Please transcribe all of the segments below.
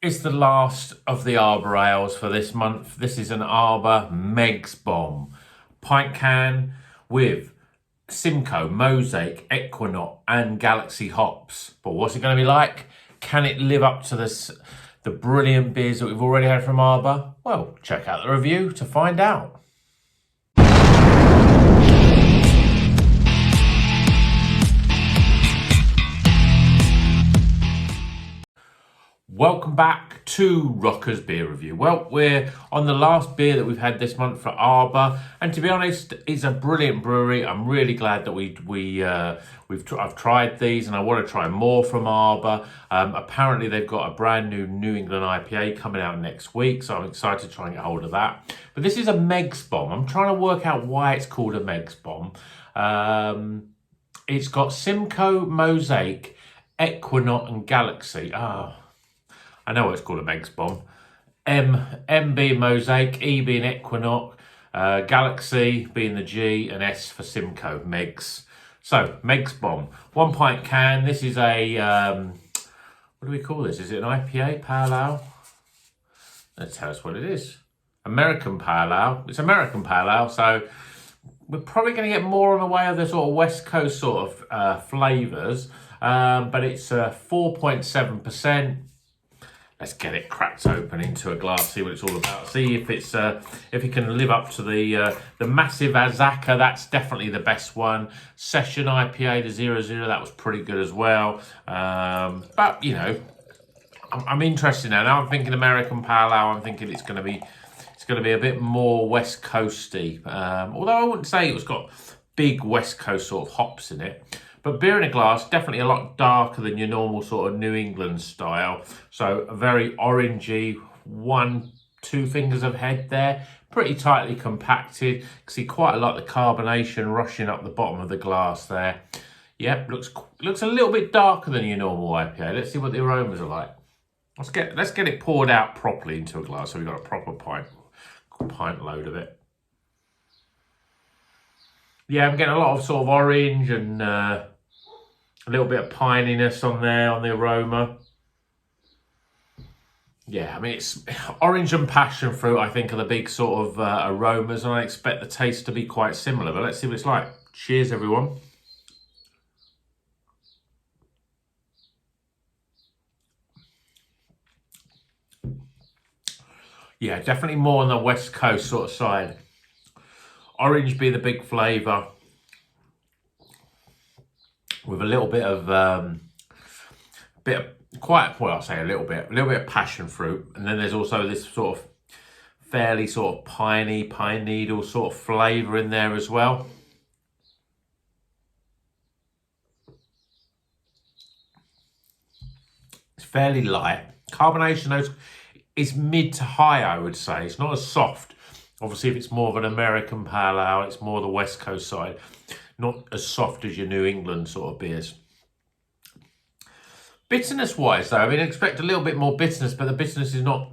It's the last of the Arbor Ales for this month. This is an Arbor MEGS BOMB. Pint can with Simcoe, Mosaic, Ekuanot and Galaxy hops. But what's it going to be like? Can it live up to the brilliant beers that we've already had from Arbor? Well, check out the review to find out. Welcome back to Rocker's Beer Review. Well, we're on the last beer that we've had this month for Arbor, and to be honest, it's a brilliant brewery. I'm really glad that I've tried these, and I want to try more from Arbor. Apparently, they've got a brand New England IPA coming out next week, so I'm excited to try and get hold of that. But this is a MEGS bomb. I'm trying to work out why it's called a MEGS bomb. It's got Simcoe, Mosaic, Ekuanot, and Galaxy. I know what it's called, a MEGS bomb. M being Mosaic, E being Ekuanot, Galaxy being the G, and S for Simcoe, MEGS. So, MEGS bomb. 1 pint can. This is a, what do we call this? Is it an IPA, Pale Ale? Let's tell us what it is. American Pale Ale. It's American Pale Ale, so we're probably going to get more on the way of the sort of West Coast sort of flavours. But it's 4.7%. Let's get it cracked open into a glass, see what it's all about. See if it's if it can live up to the massive Azaka. That's definitely the best one. Session IPA, the 00, that was pretty good as well. But you know, I'm interested now. Now I'm thinking American Pale Ale. I'm thinking it's going to be a bit more West Coasty. Although I wouldn't say it's got big West Coast sort of hops in it. But beer in a glass, definitely a lot darker than your normal sort of New England style. So a very orangey, 1-2 fingers of head there. Pretty tightly compacted. You can see quite a lot of the carbonation rushing up the bottom of the glass there. Yep, looks a little bit darker than your normal IPA. Let's see what the aromas are like. Let's get it poured out properly into a glass so we've got a proper pint load of it. Yeah, I'm getting a lot of sort of orange and a little bit of pininess on there, on the aroma. Yeah, I mean, it's orange and passion fruit, I think, are the big sort of aromas, and I expect the taste to be quite similar. But let's see what it's like. Cheers, everyone. Yeah, definitely more on the West Coast sort of side. Orange be the big flavour, with a little bit of I'll say a little bit of passion fruit, and then there's also this sort of fairly sort of piney pine needle sort of flavour in there as well. It's fairly light. Carbonation is mid to high, I would say. It's not as soft. Obviously, if it's more of an American Pale Ale, it's more the West Coast side. Not as soft as your New England sort of beers. Bitterness-wise, though, I mean, I expect a little bit more bitterness, but the bitterness is not...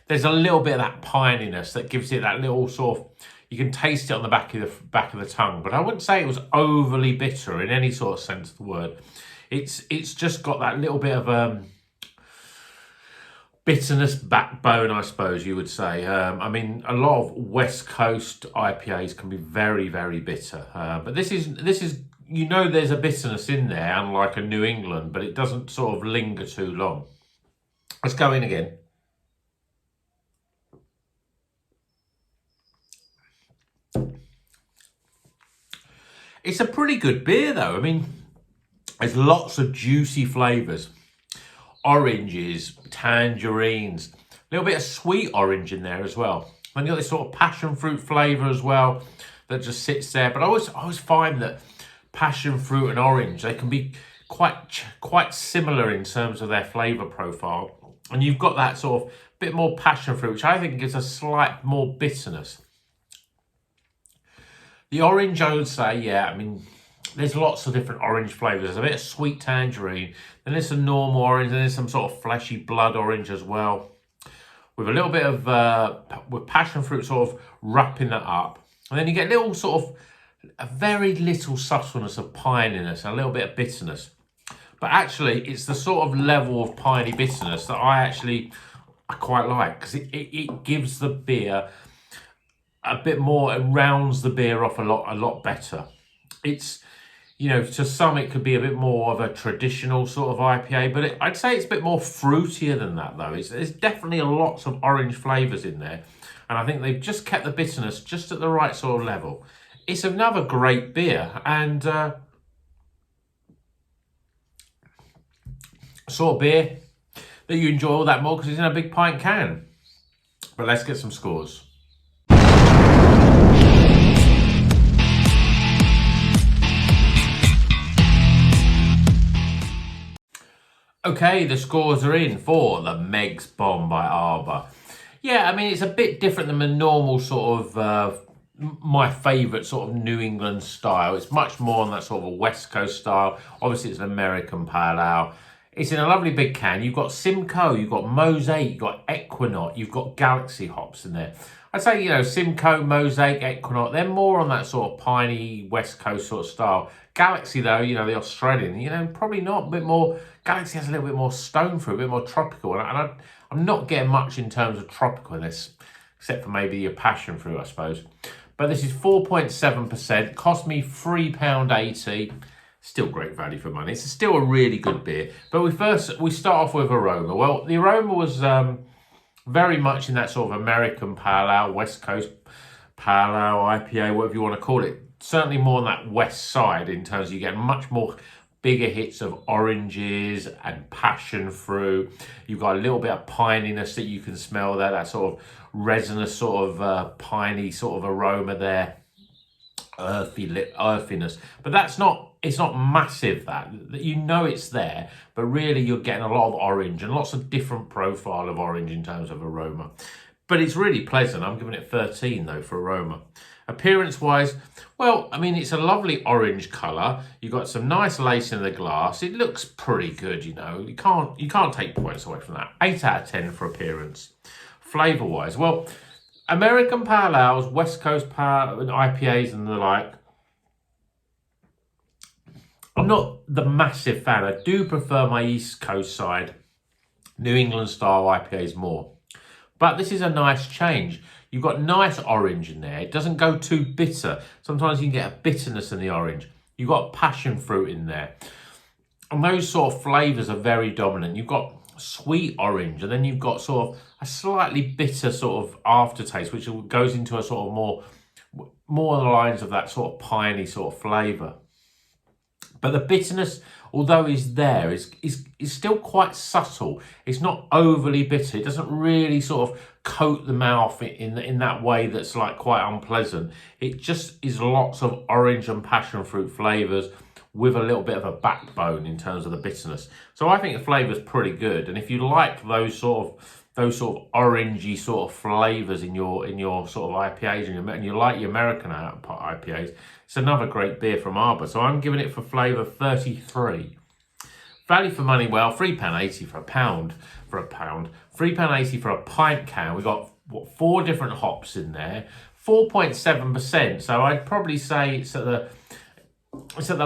There's a little bit of that pininess that gives it that little sort of... You can taste it on the back of the tongue, but I wouldn't say it was overly bitter in any sort of sense of the word. It's just got that little bit of... bitterness backbone, I suppose you would say. I mean, a lot of West Coast IPAs can be very, very bitter. But this is, you know, there's a bitterness in there, unlike a New England, but it doesn't sort of linger too long. Let's go in again. It's a pretty good beer, though. I mean, there's lots of juicy flavours. Oranges, tangerines, a little bit of sweet orange in there as well. And you got this sort of passion fruit flavour as well that just sits there. But I always find that passion fruit and orange, they can be quite similar in terms of their flavour profile. And you've got that sort of bit more passion fruit, which I think gives a slight more bitterness. The orange, I would say, yeah, I mean, there's lots of different orange flavours. There's a bit of sweet tangerine, then there's some normal orange, then there's some sort of fleshy blood orange as well. With a little bit of, with passion fruit sort of wrapping that up. And then you get a little sort of, a very little subtleness of pininess, a little bit of bitterness. But actually, it's the sort of level of piney bitterness that I quite like, because it gives the beer a bit more, it rounds the beer off a lot better. It's, you know, to some it could be a bit more of a traditional sort of IPA, but I'd say it's a bit more fruitier than that though. There's definitely lots of orange flavours in there, and I think they've just kept the bitterness just at the right sort of level. It's another great beer, and sort of beer that you enjoy all that more because it's in a big pint can. But let's get some scores. Okay, the scores are in for the Megs Bomb by Arbor. Yeah, I mean, it's a bit different than the normal sort of, my favourite sort of New England style. It's much more on that sort of a West Coast style. Obviously, it's an American pale ale. It's in a lovely big can. You've got Simcoe, you've got Mosaic, you've got Ekuanot, you've got Galaxy hops in there. I'd say, you know, Simcoe, Mosaic, Ekuanot, they're more on that sort of piney West Coast sort of style. Galaxy, though, you know, the Australian, you know, probably not, a bit more, Galaxy has a little bit more stone fruit, a bit more tropical. And I'm not getting much in terms of tropical in this, except for maybe your passion fruit, I suppose. But this is 4.7%, cost me £3.80. Still great value for money. It's still a really good beer. But we start off with aroma. Well, the aroma was very much in that sort of American pale ale, West Coast pale ale, IPA, whatever you want to call it. Certainly more on that west side in terms of you get much more bigger hits of oranges and passion fruit. You've got a little bit of pininess that you can smell there, that sort of resinous sort of piney sort of aroma there. Earthiness, but it's not massive, that you know it's there, but really you're getting a lot of orange and lots of different profile of orange in terms of aroma, but it's really pleasant. I'm giving it 13 though for aroma. Appearance wise, well, I mean, it's a lovely orange color. You've got some nice lace in the glass. It looks pretty good, you know. You can't take points away from that. 8 out of 10 for appearance. Flavor wise, well, American pale ales, West Coast pale IPAs and the like, I'm not the massive fan. I do prefer my East Coast side, New England style IPAs more. But this is a nice change. You've got nice orange in there. It doesn't go too bitter. Sometimes you can get a bitterness in the orange. You've got passion fruit in there. And those sort of flavours are very dominant. You've got sweet orange, and then you've got sort of a slightly bitter sort of aftertaste, which goes into a sort of more on the lines of that sort of piney sort of flavour. But the bitterness, although is there, is still quite subtle. It's not overly bitter. It doesn't really sort of coat the mouth in that way that's like quite unpleasant. It just is lots of orange and passion fruit flavours with a little bit of a backbone in terms of the bitterness. So I think the flavour's pretty good. And if you like those sort of orangey sort of flavours in your sort of IPAs and you like your American IPAs, it's another great beer from Arbor. So I'm giving it for flavour 33. Value for money, well, £3.80 for a pound. £3.80 for a pint can. We've got 4 different hops in there, 4.7%. So I'd probably say it's at the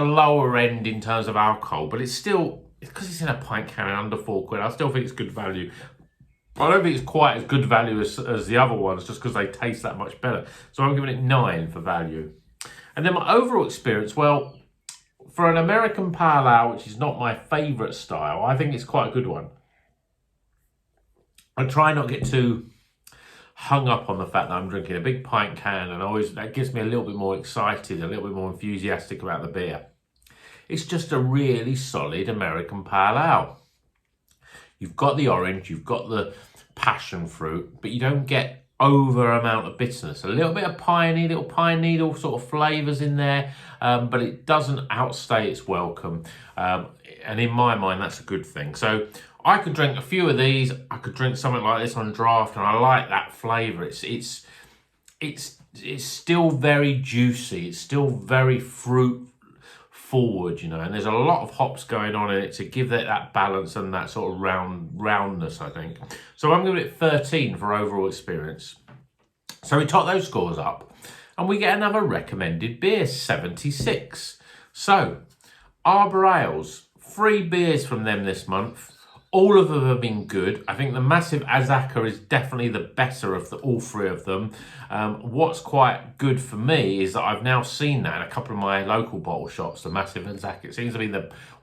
lower end in terms of alcohol, but it's still, because it's in a pint can under £4, I still think it's good value. I don't think it's quite as good value as the other ones, just because they taste that much better. So I'm giving it 9 for value. And then my overall experience, well, for an American pale ale, which is not my favourite style, I think it's quite a good one. I try not to get too hung up on the fact that I'm drinking a big pint can, and that gets me a little bit more excited, a little bit more enthusiastic about the beer. It's just a really solid American pale ale. You've got the orange, you've got the passion fruit, but you don't get over amount of bitterness. A little bit of little pine needle sort of flavours in there, but it doesn't outstay its welcome. And in my mind, that's a good thing. So I could drink a few of these. I could drink something like this on draft, and I like that flavour. It's still very juicy. It's still very fruit forward, you know, and there's a lot of hops going on in it to give it that balance and that sort of roundness, I think. So I'm giving it 13 for overall experience. So we top those scores up and we get another recommended beer, 76. So Arbor Ales, 3 beers from them this month. All of them have been good. I think the Massive Azacca is definitely the better of all 3 of them. What's quite good for me is that I've now seen that in a couple of my local bottle shops, the Massive Azacca. It seems to be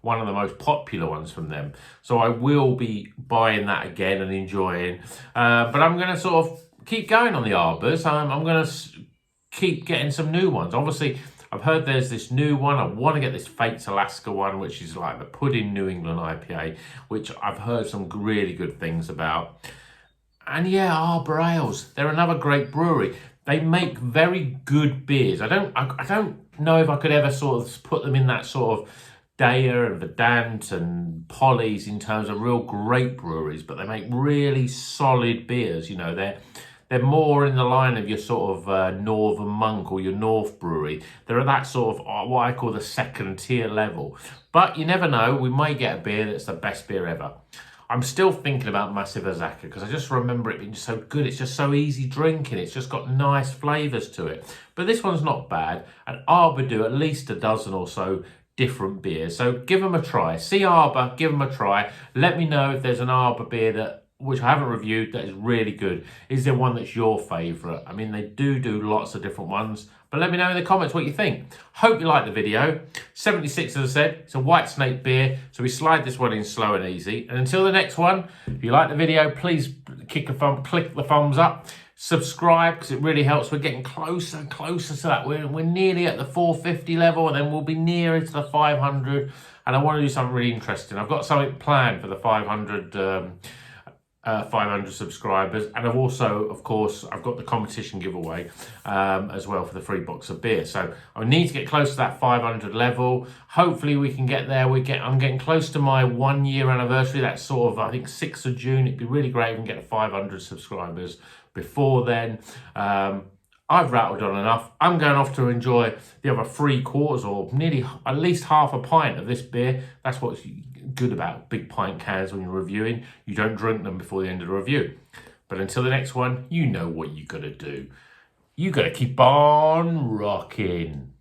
one of the most popular ones from them. So I will be buying that again and enjoying. But I'm going to sort of keep going on the Arbors. I'm going to keep getting some new ones. Obviously, I've heard there's this new one. I want to get this Fates Alaska one, which is like the Pudding New England IPA, which I've heard some really good things about. And yeah, Arbor Ales. They're another great brewery. They make very good beers. I don't know if I could ever sort of put them in that sort of Daya and Verdant and Polly's in terms of real great breweries, but they make really solid beers. You know, they're more in the line of your sort of Northern Monk or your North Brewery. They're at that sort of what I call the second tier level. But you never know, we might get a beer that's the best beer ever. I'm still thinking about Massive Azacca because I just remember it being so good. It's just so easy drinking. It's just got nice flavours to it. But this one's not bad. And Arbor do at least a dozen or so different beers. So give them a try. See Arbor, give them a try. Let me know if there's an Arbor beer which I haven't reviewed, that is really good. Is there one that's your favourite? I mean, they do lots of different ones, but let me know in the comments what you think. Hope you liked the video. 76, as I said, it's a White Snake beer, so we slide this one in slow and easy. And until the next one, if you like the video, please click the thumbs up, subscribe, because it really helps. We're getting closer and closer to that. We're nearly at the 450 level, and then we'll be nearer to the 500. And I want to do something really interesting. I've got something planned for the 500 subscribers, and I've also, of course, I've got the competition giveaway as well for the free box of beer. So I need to get close to that 500 level. Hopefully we can get there. I'm getting close to my 1 year anniversary. That's sort of, I think, 6th of June. It'd be really great if we can get 500 subscribers before then. I've rattled on enough. I'm going off to enjoy the other 3/4 or nearly at least half a pint of this beer. That's what's good about big pint cans when you're reviewing. You don't drink them before the end of the review. But until the next one, you know what you got to do. You got to keep on rocking.